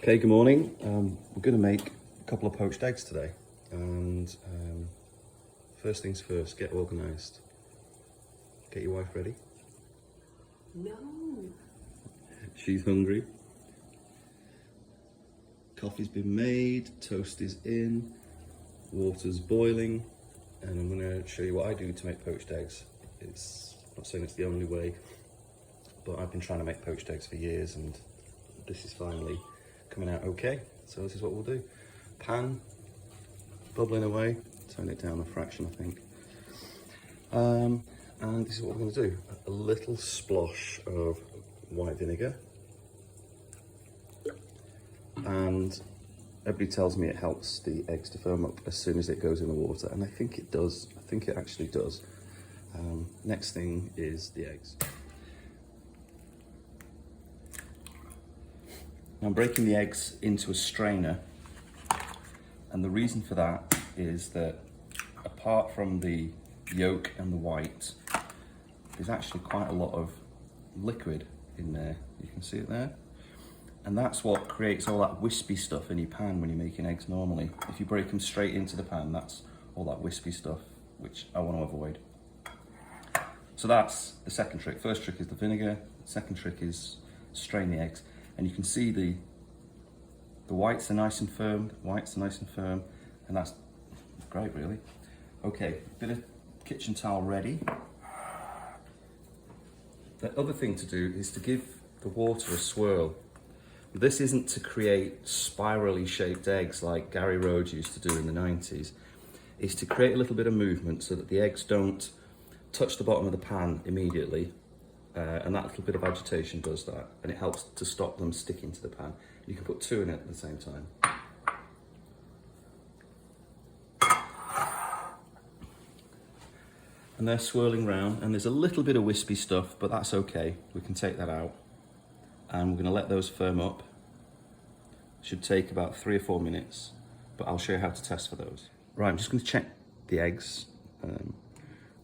Okay, good morning. We're going to make a couple of poached eggs today. And first things first, get organised. Get your wife ready. No. She's hungry. Coffee's been made, toast is in, water's boiling, and I'm going to show you what I do to make poached eggs. I'm not saying it's the only way, but I've been trying to make poached eggs for years, and this is finally coming out okay. So this is what we'll do. Pan, bubbling away, turn it down a fraction I think. And this is what we're going to do. A little splosh of white vinegar. And everybody tells me it helps the eggs to firm up as soon as it goes in the water, and I think it does. I think it actually does. Next thing is the eggs. Now I'm breaking the eggs into a strainer, and the reason for that is that apart from the yolk and the white, there's actually quite a lot of liquid in there. You can see it there. And that's what creates all that wispy stuff in your pan when you're making eggs normally. If you break them straight into the pan, that's all that wispy stuff, which I want to avoid. So that's the second trick. First trick is the vinegar. Second trick is strain the eggs. And you can see the whites are nice and firm, and that's great really. Okay, bit of kitchen towel ready. The other thing to do is to give the water a swirl. This isn't to create spirally shaped eggs like Gary Rhodes used to do in the 90s. It's to create a little bit of movement so that the eggs don't touch the bottom of the pan immediately. And that little bit of agitation does that, and it helps to stop them sticking to the pan. You can put two in it at the same time. And they're swirling round, and there's a little bit of wispy stuff, but that's okay. We can take that out. And we're going to let those firm up. Should take about 3 or 4 minutes, but I'll show you how to test for those. Right, I'm just going to check the eggs.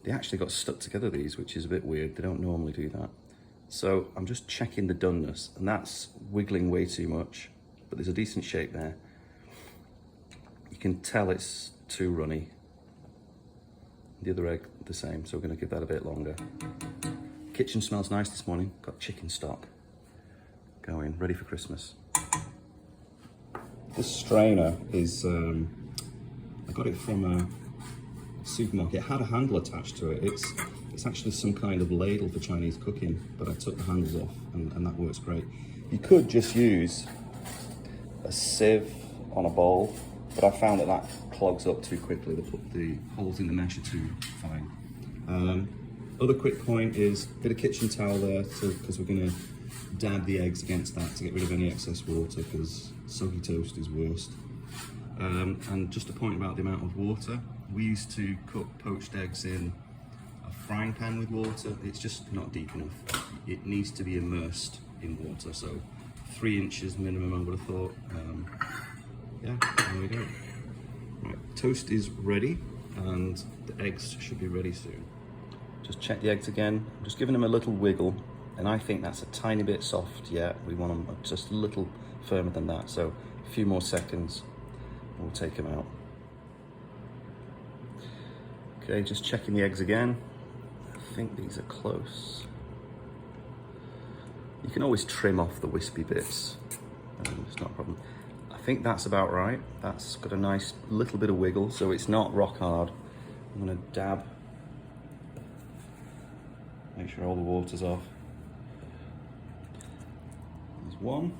They actually got stuck together, these, which is a bit weird. They don't normally do that. So I'm just checking the doneness, and that's wiggling way too much, but there's a decent shape there. You can tell it's too runny. The other egg the same, so we're going to give that a bit longer. Kitchen smells nice this morning. Got chicken stock going, ready for Christmas. This strainer is, I got it from a supermarket. It had a handle attached to it. It's actually some kind of ladle for Chinese cooking, but I took the handles off, and that works great. You could just use a sieve on a bowl, but I found that clogs up too quickly. The holes in the mesh are too fine. Other quick point is a bit of kitchen towel there, because we're going to dab the eggs against that to get rid of any excess water, because soggy toast is worst. And just a point about the amount of water. We used to cook poached eggs in a frying pan with water. It's just not deep enough. It needs to be immersed in water, so 3 inches minimum I would have thought. Yeah, there we go. Right, toast is ready, and the eggs should be ready soon. Just check the eggs again. I'm just giving them a little wiggle, and I think that's a tiny bit soft yet. We want them just a little firmer than that, so a few more seconds, we'll take them out. Okay, just checking the eggs again. I think these are close. You can always trim off the wispy bits, it's not a problem. I think that's about right. That's got a nice little bit of wiggle, so it's not rock hard. I'm gonna dab. Make sure all the water's off. There's one.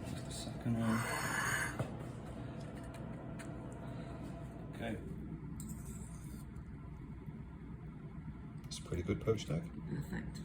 There's the second one. Okay. It's a pretty good poached egg. Perfect.